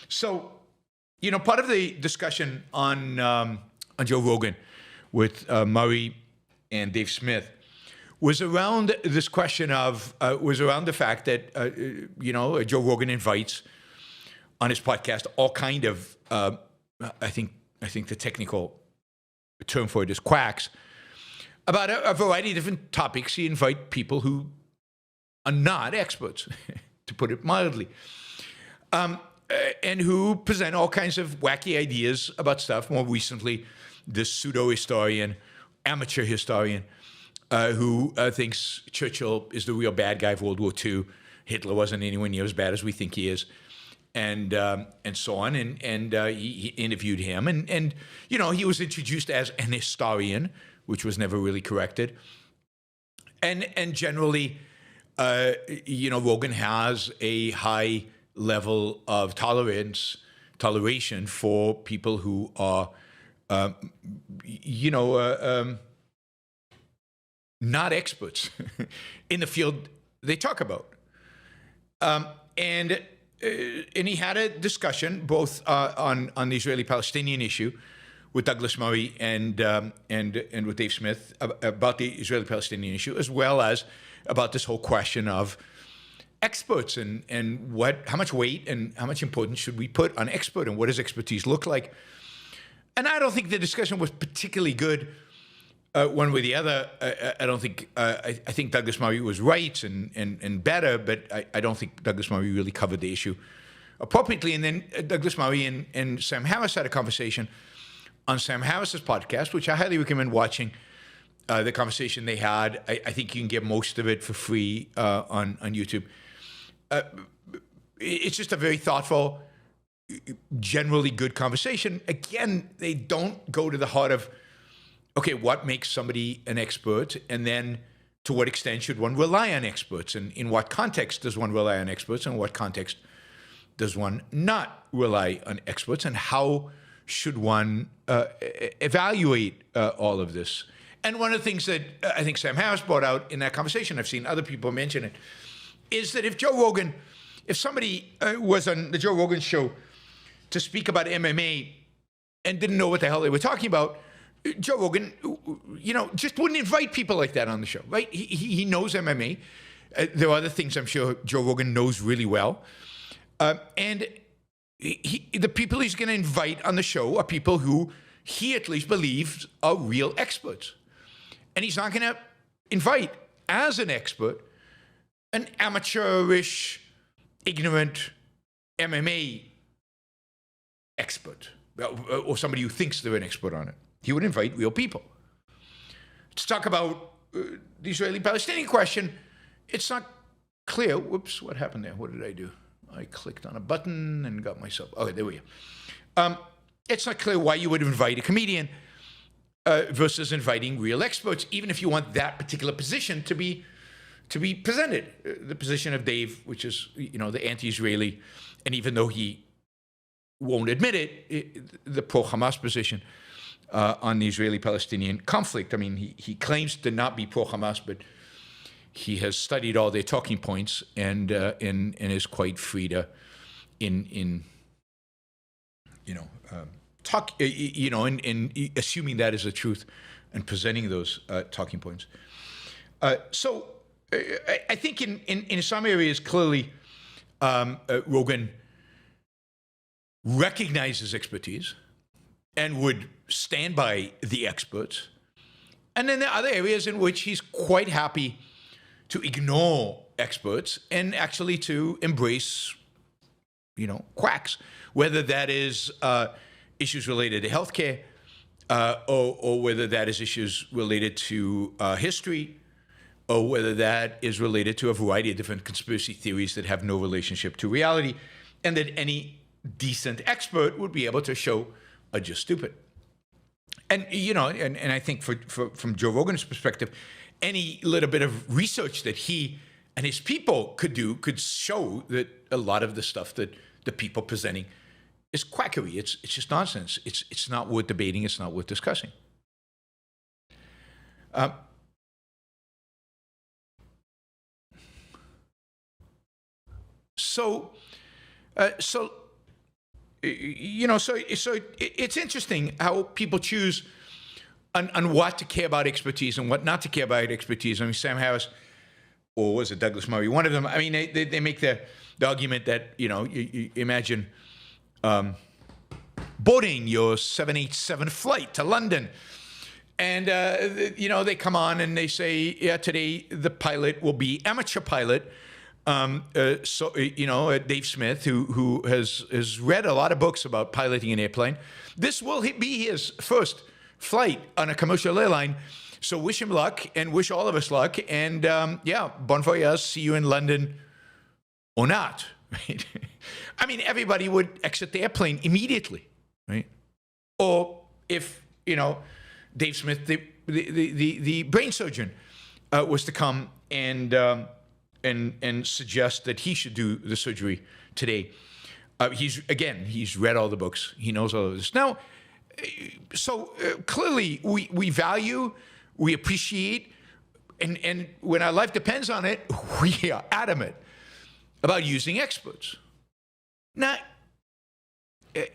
So, part of the discussion on Joe Rogan with Murray and Dave Smith was around this question of was around the fact that Joe Rogan invites on his podcast all kind of I think the technical term for it is quacks about a variety of different topics. He invite people who are not experts, to put it mildly, and who present all kinds of wacky ideas about stuff. More recently, this pseudo-historian, amateur historian, who thinks Churchill is the real bad guy of World War II. Hitler wasn't anywhere near as bad as we think he is, and so on. And he interviewed him, and he was introduced as an historian, which was never really corrected. And generally, Rogan has a high level of toleration for people who are, not experts in the field they talk about. And he had a discussion both on the Israeli-Palestinian issue with Douglas Murray and with Dave Smith about the Israeli-Palestinian issue, as well as about this whole question of experts and how much weight and how much importance should we put on expert, and what does expertise look like. And I don't think the discussion was particularly good one way or the other. I don't think I think Douglas Murray was right and better, but I don't think Douglas Murray really covered the issue appropriately. And then Douglas Murray and Sam Harris had a conversation on Sam Harris's podcast, which I highly recommend watching. The conversation they had, I think you can get most of it for free on YouTube. It's just a very thoughtful, generally good conversation. Again, they don't go to the heart of, okay, what makes somebody an expert, and then to what extent should one rely on experts, and in what context does one rely on experts, and what context does one not rely on experts, and how should one evaluate all of this. And one of the things that I think Sam Harris brought out in that conversation, I've seen other people mention it, is that if somebody was on the Joe Rogan show to speak about MMA and didn't know what the hell they were talking about, Joe Rogan, just wouldn't invite people like that on the show, right? He knows MMA. There are other things I'm sure Joe Rogan knows really well. And the people he's going to invite on the show are people who he at least believes are real experts. And he's not going to invite, as an expert, an amateurish, ignorant MMA expert, or somebody who thinks they're an expert on it. He would invite real people. To talk about the Israeli-Palestinian question, it's not clear. Whoops, what happened there? What did I do? I clicked on a button and got myself... Okay, there we go. It's not clear why you would invite a comedian versus inviting real experts, even if you want that particular position to be presented. The position of Dave, which is, the anti-Israeli, and even though he won't admit it, the pro-Hamas position on the Israeli-Palestinian conflict. I mean, he claims to not be pro-Hamas, but he has studied all their talking points and is quite free to talk, in assuming that is the truth and presenting those talking points. So I think in some areas, clearly, Rogan recognizes expertise and would stand by the experts. And then there are other areas in which he's quite happy to ignore experts and actually to embrace, quacks, whether that is issues related to healthcare, or whether that is issues related to history, or whether that is related to a variety of different conspiracy theories that have no relationship to reality, and that any decent expert would be able to show are just stupid. And, and I think from Joe Rogan's perspective, any little bit of research that he and his people could do could show that a lot of the stuff that the people presenting is quackery. It's just nonsense. It's not worth debating. It's not worth discussing. So So it's interesting how people choose on what to care about expertise and what not to care about expertise. I mean, Sam Harris, or was it Douglas Murray? One of them. I mean, they make the argument that you imagine boarding your 787 flight to London, and they come on and they say, yeah, today the pilot will be amateur pilot. Dave Smith, who has read a lot of books about piloting an airplane. This will be his first flight on a commercial airline. So wish him luck and wish all of us luck. And bon voyage, see you in London or not. Right? I mean, everybody would exit the airplane immediately, right? Or if, Dave Smith, the brain surgeon, was to come and suggest that he should do the surgery today. He's read all the books. He knows all of this. Now, clearly we value, we appreciate, and when our life depends on it, we are adamant about using experts. Now,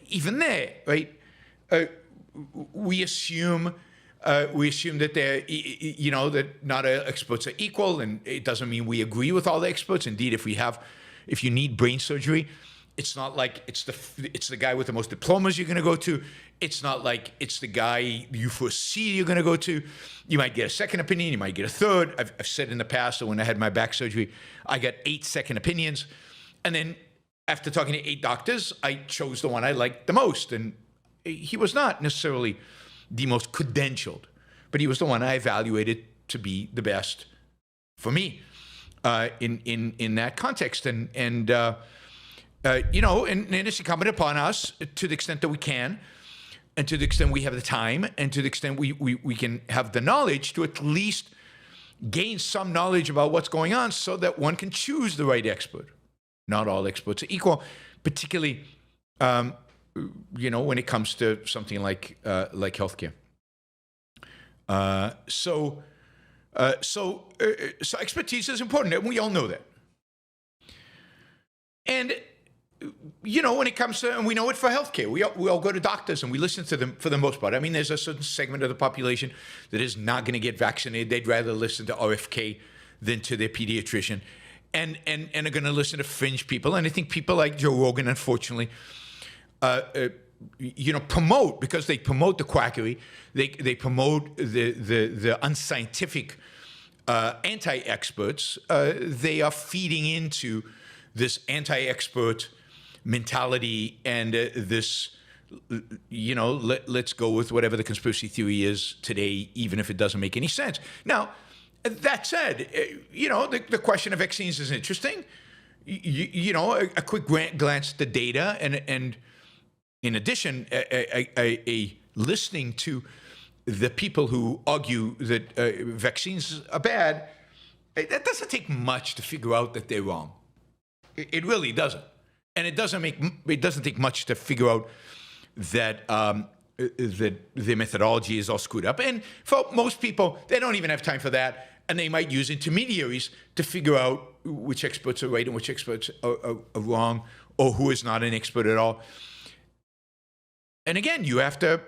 even there, right? We assume that they're, that not all experts are equal, and it doesn't mean we agree with all the experts. Indeed, if you need brain surgery, it's not like it's the guy with the most diplomas you're going to go to. It's not like it's the guy you foresee you're going to go to. You might get a second opinion. You might get a third. I've said in the past that when I had my back surgery, I got 8 second opinions, and then after talking to 8 doctors, I chose the one I liked the most, and he was not necessarily the most credentialed, but he was the one I evaluated to be the best for me in that context. And it's incumbent upon us, to the extent that we can, and to the extent we have the time, and to the extent we can have the knowledge, to at least gain some knowledge about what's going on so that one can choose the right expert. Not all experts are equal, particularly when it comes to something like healthcare. So expertise is important, and we all know that. And when it comes to, and we know it for healthcare, we all go to doctors and we listen to them for the most part. I mean, there's a certain segment of the population that is not going to get vaccinated. They'd rather listen to RFK than to their pediatrician, and are going to listen to fringe people. And I think people like Joe Rogan, unfortunately, promote, because they promote the quackery, they promote the unscientific anti-experts. They are feeding into this anti-expert mentality and this, let's go with whatever the conspiracy theory is today, even if it doesn't make any sense. Now, that said, the question of vaccines is interesting. A quick glance at the data, and in addition, a listening to the people who argue that vaccines are bad, that doesn't take much to figure out that they're wrong. It really doesn't, and it doesn't take much to figure out that that their methodology is all screwed up. And for most people, they don't even have time for that, and they might use intermediaries to figure out which experts are right and which experts are wrong, or who is not an expert at all. And again, you have to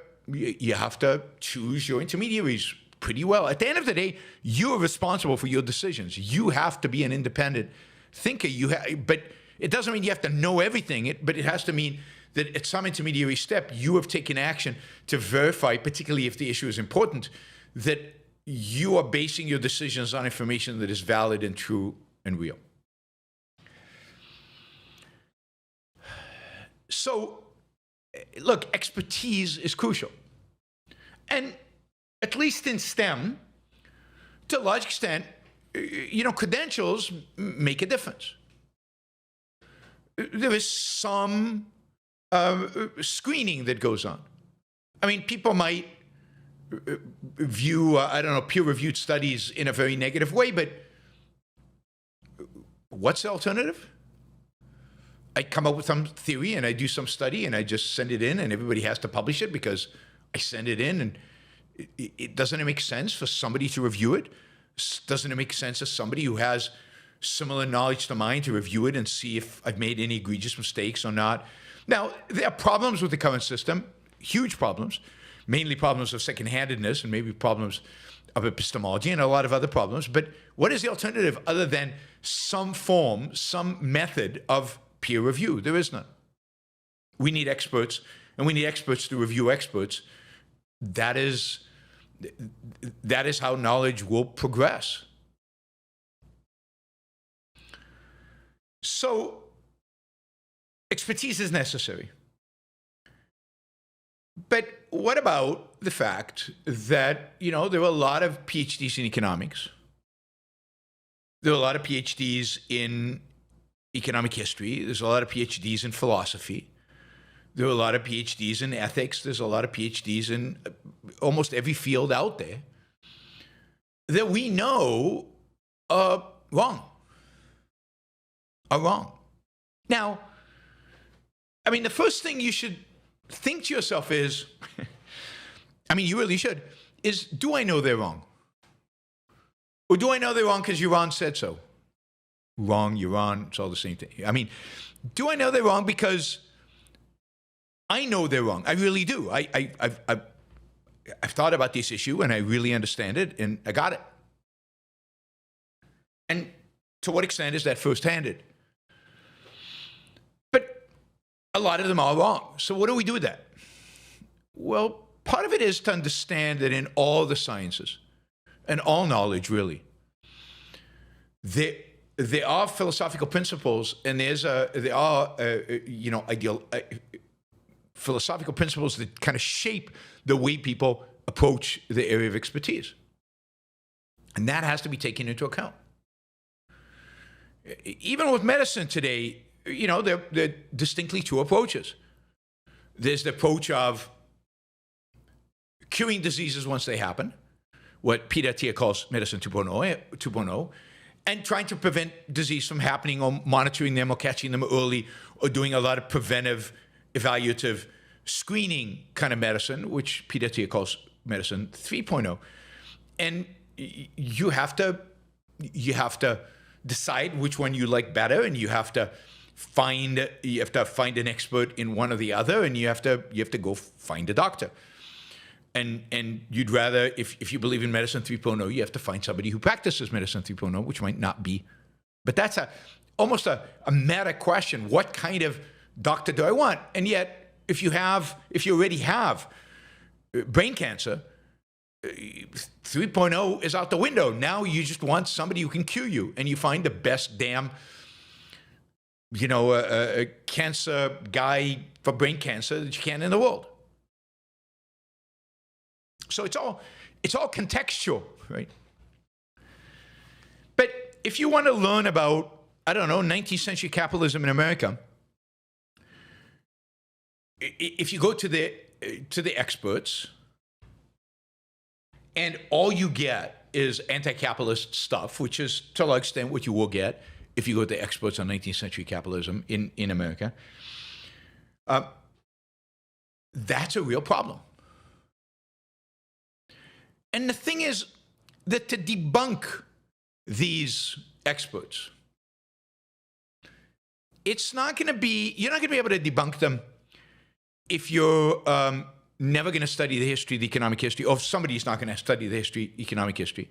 choose your intermediaries pretty well. At the end of the day, you are responsible for your decisions. You have to be an independent thinker. But it doesn't mean you have to know everything. But it has to mean that at some intermediary step, you have taken action to verify, particularly if the issue is important, that you are basing your decisions on information that is valid and true and real. So, look, expertise is crucial. And at least in STEM, to a large extent, credentials make a difference. There is some screening that goes on. I mean, people might view, peer-reviewed studies in a very negative way, but what's the alternative? I come up with some theory and I do some study and I just send it in, and everybody has to publish it because I send it in. And doesn't it make sense for somebody to review it? Doesn't it make sense for somebody who has similar knowledge to mine to review it and see if I've made any egregious mistakes or not? Now, there are problems with the current system, huge problems, mainly problems of second-handedness and maybe problems of epistemology and a lot of other problems. But what is the alternative other than some form, some method of peer review? There is none. We need experts, and we need experts to review experts. That is how knowledge will progress. So, expertise is necessary. But what about the fact that, there are a lot of PhDs in economics? There are a lot of PhDs in economic history. There's a lot of PhDs in philosophy. There are a lot of PhDs in ethics. There's a lot of PhDs in almost every field out there that we know are wrong. Now, the first thing you should think to yourself is, you really should, is do I know they're wrong? Or do I know they're wrong because Iran said so? Wrong, Iran, it's all the same thing. Do I know they're wrong because I know they're wrong? I really do. I've thought about this issue and I really understand it and I got it. And to what extent is that first-handed? But a lot of them are wrong. So what do we do with that? Well, part of it is to understand that in all the sciences and all knowledge, really, there are philosophical principles, and there are philosophical principles that kind of shape the way people approach the area of expertise, and that has to be taken into account. Even with medicine today, there are distinctly two approaches. There's the approach of curing diseases once they happen, what Peter Thiel calls medicine 2.0, and trying to prevent disease from happening or monitoring them or catching them early or doing a lot of preventive, evaluative screening kind of medicine, which Peter Thiel calls medicine 3.0. And you have to decide which one you like better, and you have to find an expert in one or the other, and you have to go find a doctor. And you'd rather, if you believe in medicine 3.0, you have to find somebody who practices medicine 3.0, which might not be. But that's almost a meta question. What kind of doctor do I want? And yet, if you already have brain cancer, 3.0 is out the window. Now you just want somebody who can cure you, and you find the best damn, a cancer guy for brain cancer that you can in the world. So it's all contextual, right? But if you want to learn about, 19th century capitalism in America, if you go to the experts, and all you get is anti-capitalist stuff, which is to a large extent what you will get if you go to the experts on 19th century capitalism in America, that's a real problem. And the thing is that to debunk these experts, you're not going to be able to debunk them if you're never going to study the history, the economic history, or if somebody's not going to study the history, economic history.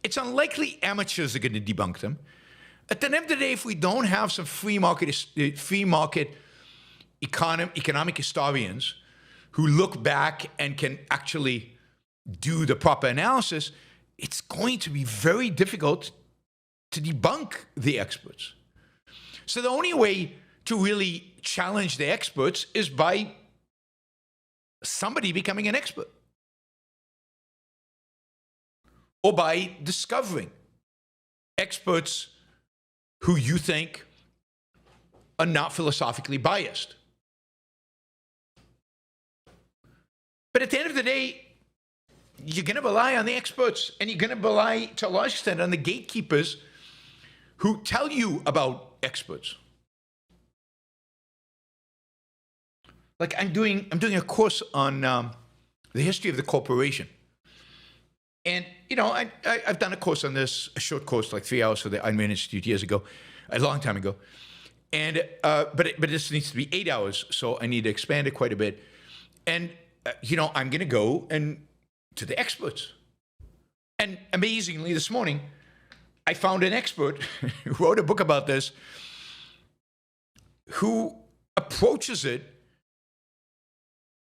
It's unlikely amateurs are going to debunk them. At the end of the day, if we don't have some free market economic historians who look back and can actually do the proper analysis, it's going to be very difficult to debunk the experts. So the only way to really challenge the experts is by somebody becoming an expert, or by discovering experts who you think are not philosophically biased. But at the end of the day, you're going to rely on the experts, and you're going to rely to a large extent on the gatekeepers who tell you about experts. Like I'm doing a course on the history of the corporation, and I've done a course on this, a short course, like 3 hours for the Einstein Institute years ago, a long time ago, But this needs to be 8 hours, so I need to expand it quite a bit. And I'm going to go to the experts. And amazingly, this morning, I found an expert who wrote a book about this, who approaches it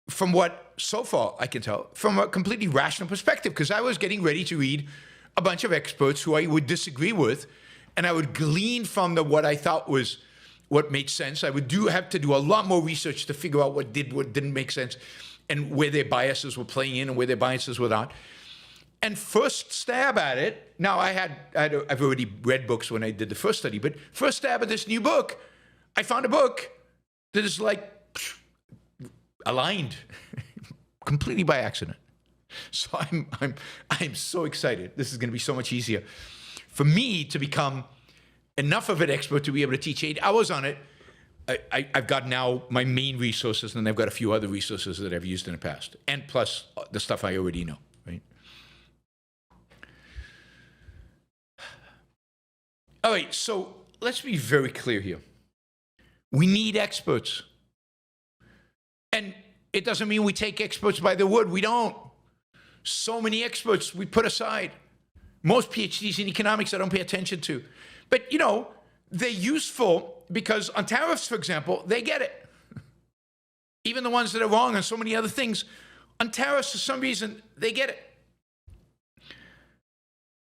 from what, so far I can tell, from a completely rational perspective, because I was getting ready to read a bunch of experts who I would disagree with, and I would glean from what I thought was what made sense. I would have to do a lot more research to figure out what didn't make sense, and where their biases were playing in and where their biases were not. And first stab at it, now I've already read books when I did the first study, but first stab at this new book, I found a book that is like aligned completely by accident. So I'm so excited. This is going to be so much easier for me to become enough of an expert to be able to teach 8 hours on it. I've got now my main resources, and I've got a few other resources that I've used in the past, and plus the stuff I already know, right? All right, so let's be very clear here. We need experts. And it doesn't mean we take experts by the word. We don't. So many experts we put aside. Most PhDs in economics I don't pay attention to. But, they're useful because on tariffs, for example, they get it. Even the ones that are wrong on so many other things, on tariffs, for some reason, they get it.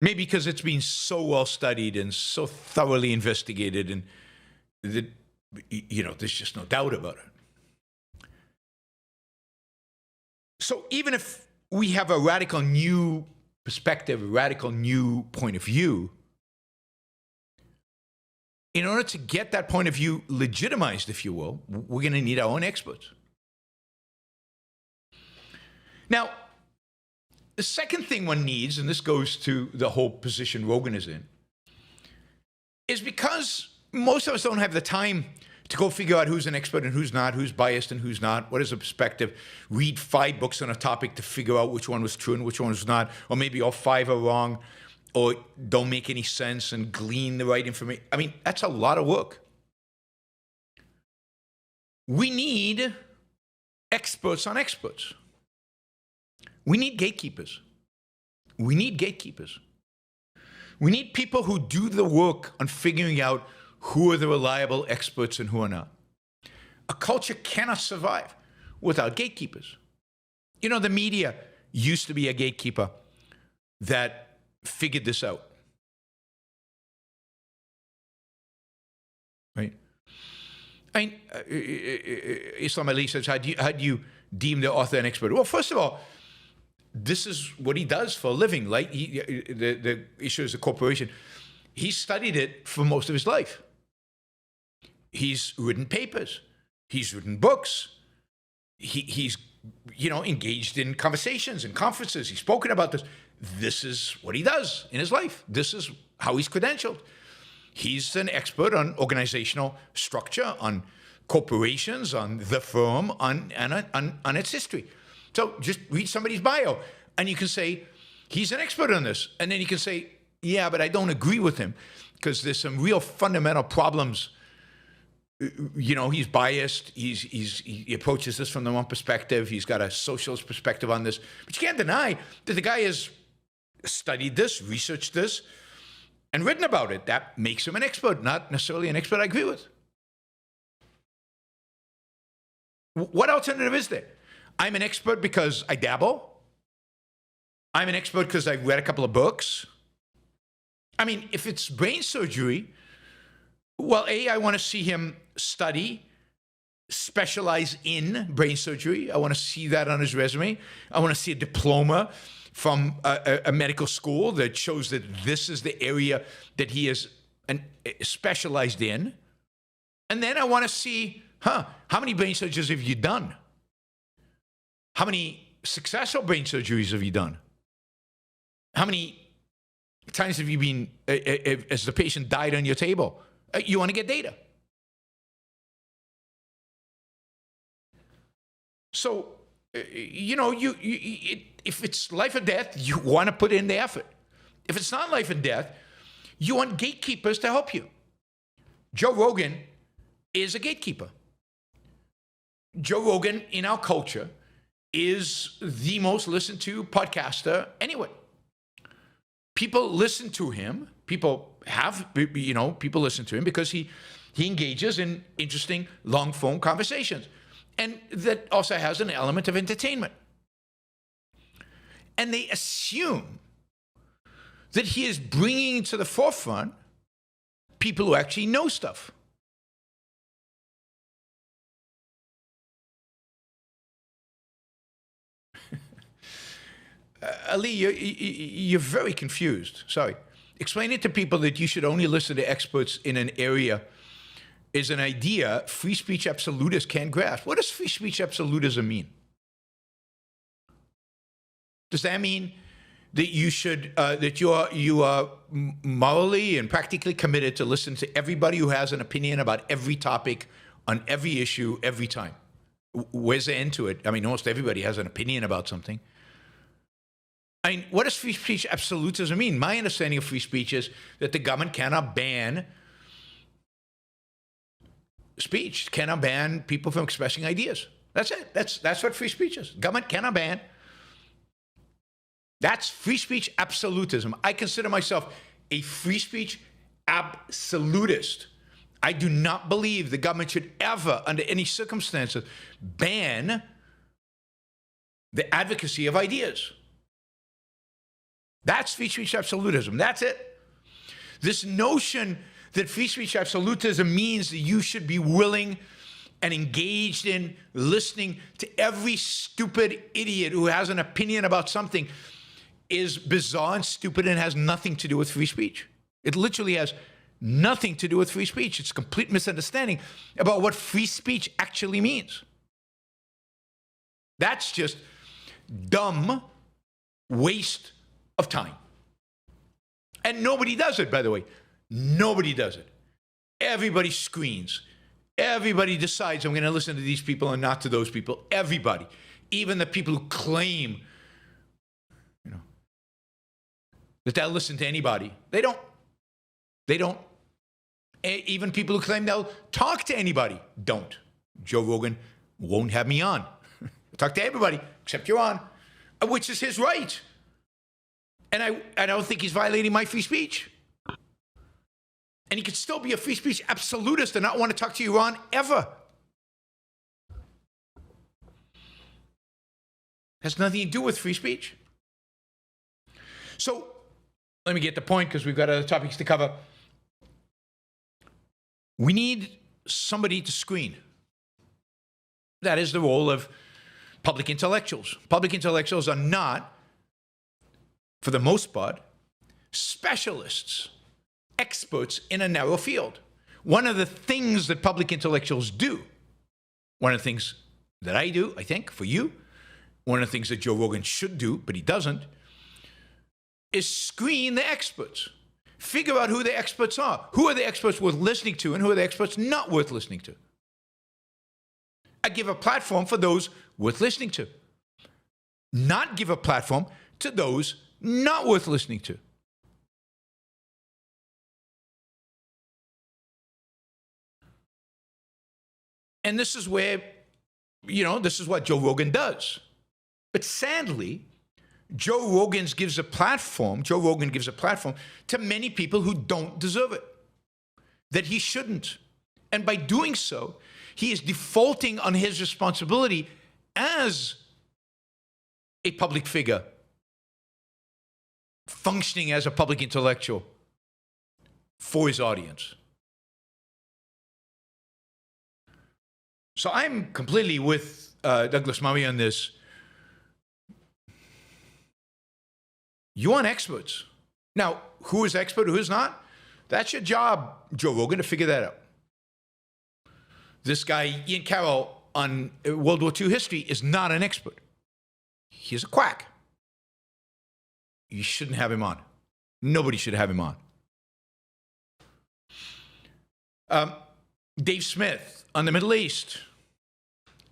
Maybe because it's been so well studied and so thoroughly investigated, and there's just no doubt about it. So even if we have a radical new perspective, a radical new point of view, in order to get that point of view legitimized, if you will, we're going to need our own experts. Now, the second thing one needs, and this goes to the whole position Rogan is in, is because most of us don't have the time to go figure out who's an expert and who's not, who's biased and who's not, what is the perspective, read 5 books on a topic to figure out which one was true and which one was not, or maybe all 5 are wrong, or don't make any sense, and glean the right information. I mean, that's a lot of work. We need experts on experts. We need gatekeepers. We need gatekeepers. We need people who do the work on figuring out who are the reliable experts and who are not. A culture cannot survive without gatekeepers. The media used to be a gatekeeper that figured this out. Right? Islam Ali says, how do you deem the author an expert? Well, first of all, this is what he does for a living. Like the issue is a corporation. He studied it for most of his life. He's written papers. He's written books. He's engaged in conversations and conferences. He's spoken about this. This is what he does in his life. This is how he's credentialed. He's an expert on organizational structure, on corporations, on the firm, on its history. So just read somebody's bio, and you can say, he's an expert on this. And then you can say, yeah, but I don't agree with him because there's some real fundamental problems. He's biased. He approaches this from the wrong perspective. He's got a socialist perspective on this. But you can't deny that the guy has studied this, researched this, and written about it. That makes him an expert, not necessarily an expert I agree with. What alternative is there? I'm an expert because I dabble. I'm an expert because I read a couple of books. I mean, if it's brain surgery, well, I want to see him study, specialize in brain surgery. I want to see that on his resume. I want to see a diploma from a medical school that shows that this is the area that he is specialized in. And then I want to see, how many brain surgeries have you done? How many successful brain surgeries have you done? How many times have you been, as the patient died on your table? You want to get data. So, if it's life or death, you want to put in the effort. If it's not life and death, you want gatekeepers to help you. Joe Rogan is a gatekeeper. Joe Rogan in our culture is the most listened to podcaster anyway. People listen to him. People listen to him because he engages in interesting long form conversations. And that also has an element of entertainment. And they assume that he is bringing to the forefront people who actually know stuff. Ali, you're very confused. Sorry. Explain it to people that you should only listen to experts in an area is an idea free speech absolutists can't grasp. What does free speech absolutism mean? Does that mean that you should that you are morally and practically committed to listen to everybody who has an opinion about every topic on every issue every time? Where's the end to it? I mean, almost everybody has an opinion about something. I mean, what does free speech absolutism mean? My understanding of free speech is that the government cannot ban speech, cannot ban people from expressing ideas. That's it. That's what free speech is. Government cannot ban. That's free speech absolutism. I consider myself a free speech absolutist. I do not believe the government should ever, under any circumstances, ban the advocacy of ideas. That's free speech absolutism. That's it. This notion that free speech absolutism means that you should be willing and engaged in listening to every stupid idiot who has an opinion about something is bizarre and stupid and has nothing to do with free speech. It literally has nothing to do with free speech. It's a complete misunderstanding about what free speech actually means. That's just dumb waste of time. And nobody does it, by the way. Nobody does it. Everybody screens. Everybody decides I'm going to listen to these people and not to those people. Everybody. Even the people who claim, that they'll listen to anybody. They don't. They don't. Even people who claim they'll talk to anybody don't. Joe Rogan won't have me on. Talk to everybody except you're on, which is his right. And I don't think he's violating my free speech. And he could still be a free speech absolutist and not want to talk to you on ever. Has nothing to do with free speech. So let me get the point because we've got other topics to cover. We need somebody to screen. That is the role of public intellectuals. Public intellectuals are not, for the most part, specialists, experts in a narrow field. One of the things that public intellectuals do, one of the things that I do, I think, for you, one of the things that Joe Rogan should do, but he doesn't, is screen the experts. Figure out who the experts are. Who are the experts worth listening to and who are the experts not worth listening to? I give a platform for those worth listening to. Not give a platform to those not worth listening to. And this is where, this is what Joe Rogan does. But sadly, Joe Rogan gives a platform to many people who don't deserve it, that he shouldn't. And by doing so, he is defaulting on his responsibility as a public figure, functioning as a public intellectual for his audience. So I'm completely with Douglas Murray on this. You want experts. Now, who is expert, who is not? That's your job, Joe Rogan, to figure that out. This guy, Ian Carroll, on World War II history is not an expert. He's a quack. You shouldn't have him on. Nobody should have him on. Dave Smith on the Middle East,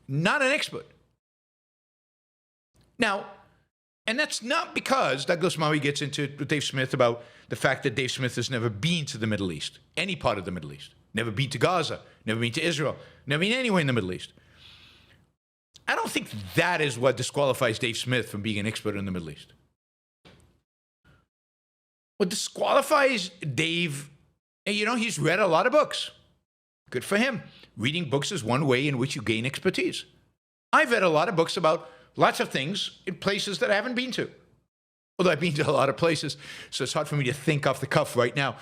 not an expert. Now, and that's not because Douglas Murray gets into it with Dave Smith about the fact that Dave Smith has never been to the Middle East, any part of the Middle East. never been to Gaza, never been to Israel, never been anywhere in the Middle East. I don't think that is what disqualifies Dave Smith from being an expert in the Middle East. What disqualifies Dave, and he's read a lot of books. Good for him. Reading books is one way in which you gain expertise. I've read a lot of books about lots of things in places that I haven't been to. Although I've been to a lot of places, so it's hard for me to think off the cuff right now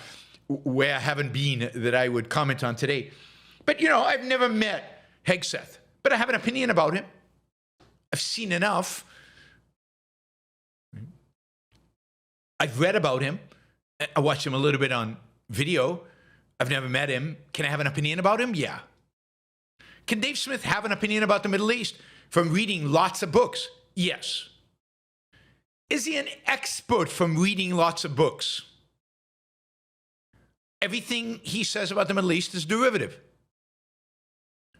where I haven't been that I would comment on today. But, I've never met Hegseth, but I have an opinion about him. I've seen enough. I've read about him. I watched him a little bit on video. I've never met him. Can I have an opinion about him? Yeah. Can Dave Smith have an opinion about the Middle East from reading lots of books? Yes. Is he an expert from reading lots of books? Everything he says about the Middle East is derivative.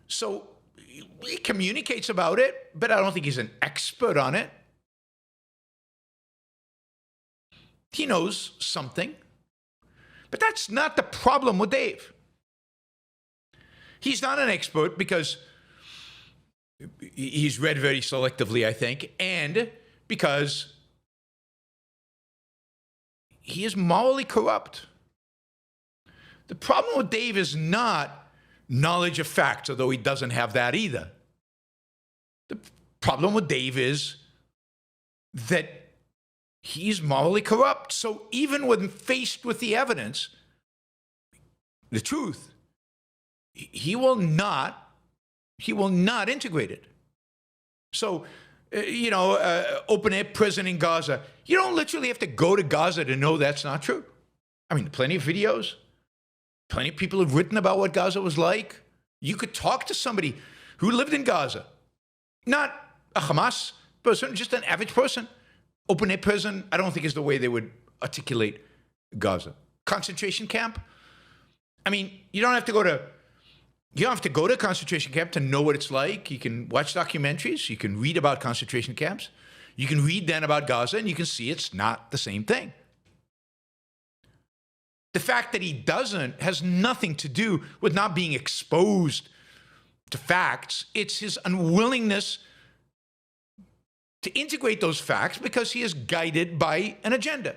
So he communicates about it, but I don't think he's an expert on it. He knows something. But that's not the problem with Dave. He's not an expert because he's read very selectively, I think, and because he is morally corrupt. The problem with Dave is not knowledge of facts, although he doesn't have that either. The problem with Dave is that he's morally corrupt. So even when faced with the evidence, the truth, he will not integrate it. So, open air prison in Gaza. You don't literally have to go to Gaza to know that's not true. I mean, plenty of videos, plenty of people have written about what Gaza was like. You could talk to somebody who lived in Gaza, not a Hamas person, just an average person. Open air prison, I don't think is the way they would articulate Gaza. Concentration camp. I mean, you don't have to go to a concentration camp to know what it's like. You can watch documentaries. You can read about concentration camps. You can read then about Gaza, and you can see it's not the same thing. The fact that he doesn't has nothing to do with not being exposed to facts. It's his unwillingness to integrate those facts because he is guided by an agenda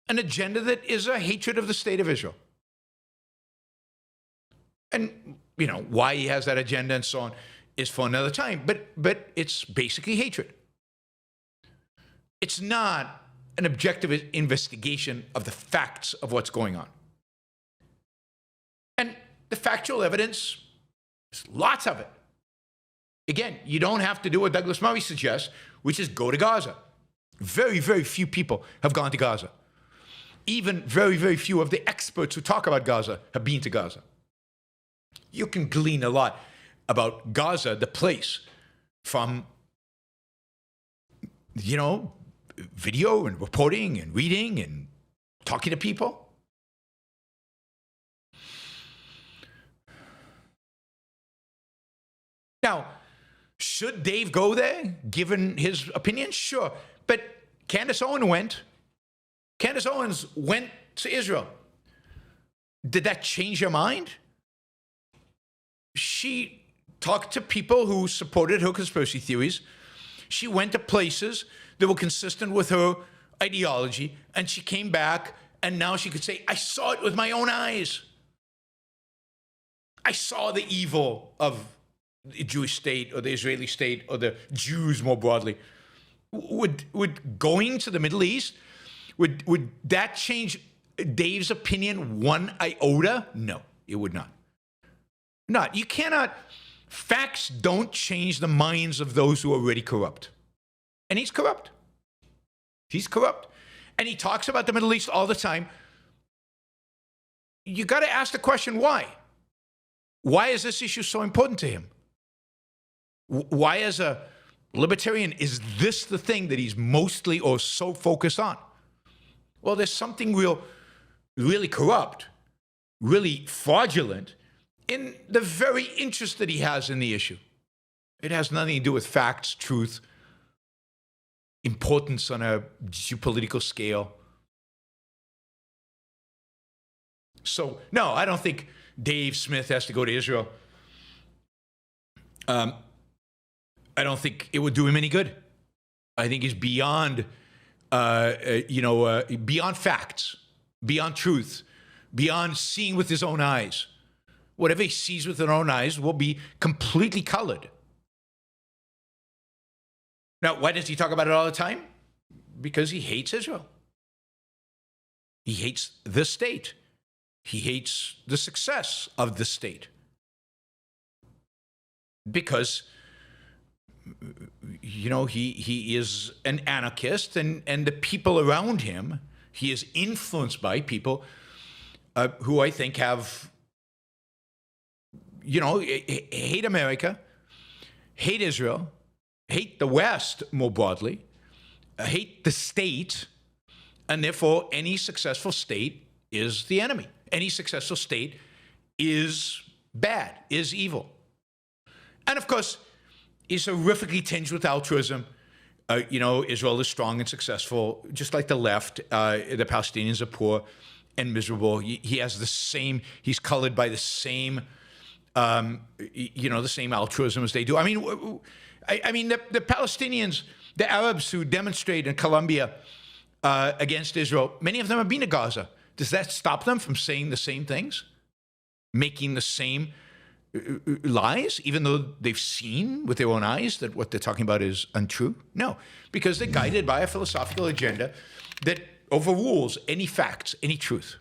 that is a hatred of the state of Israel. And, why he has that agenda and so on is for another time, but it's basically hatred. It's not an objective investigation of the facts of what's going on. And the factual evidence, there's lots of it. Again, you don't have to do what Douglas Murray suggests, which is go to Gaza. Very, very few people have gone to Gaza. Even very, very few of the experts who talk about Gaza have been to Gaza. You can glean a lot about Gaza, the place, from, video and reporting and reading and talking to people. Now, should Dave go there, given his opinion? Sure. But Candace Owens went. Candace Owens went to Israel. Did that change your mind? She talked to people who supported her conspiracy theories. She went to places that were consistent with her ideology, and she came back, and now she could say, I saw it with my own eyes. I saw the evil of the Jewish state or the Israeli state or the Jews more broadly. Would going to the Middle East, would that change Dave's opinion one iota? No, it would not. Not. You cannot. Facts don't change the minds of those who are already corrupt. And he's corrupt. He's corrupt. And he talks about the Middle East all the time. You got to ask the question, why? Why is this issue so important to him? Why, as a libertarian, is this the thing that he's mostly or so focused on? Well, there's something really corrupt, really fraudulent in the very interest that he has in the issue. It has nothing to do with facts, truth, importance on a geopolitical scale. So, no, I don't think Dave Smith has to go to Israel. I don't think it would do him any good. I think he's beyond, beyond facts, beyond truth, beyond seeing with his own eyes. Whatever he sees with his own eyes will be completely colored. Now, why does he talk about it all the time? Because he hates Israel. He hates the state. He hates the success of the state. Because, he is an anarchist, and the people around him, he is influenced by people who I think have, hate America, hate Israel, hate the West more broadly, hate the state, and therefore any successful state is the enemy. Any successful state is bad, is evil. And of course, it's horrifically tinged with altruism. Israel is strong and successful, just like the left. The Palestinians are poor and miserable. He has the same, he's colored by the same, the same altruism as they do. I mean, the Palestinians, the Arabs who demonstrate in Colombia against Israel, many of them have been to Gaza. Does that stop them from saying the same things? Making the same lies, even though they've seen with their own eyes that what they're talking about is untrue? No, because they're guided by a philosophical agenda that overrules any facts, any truth.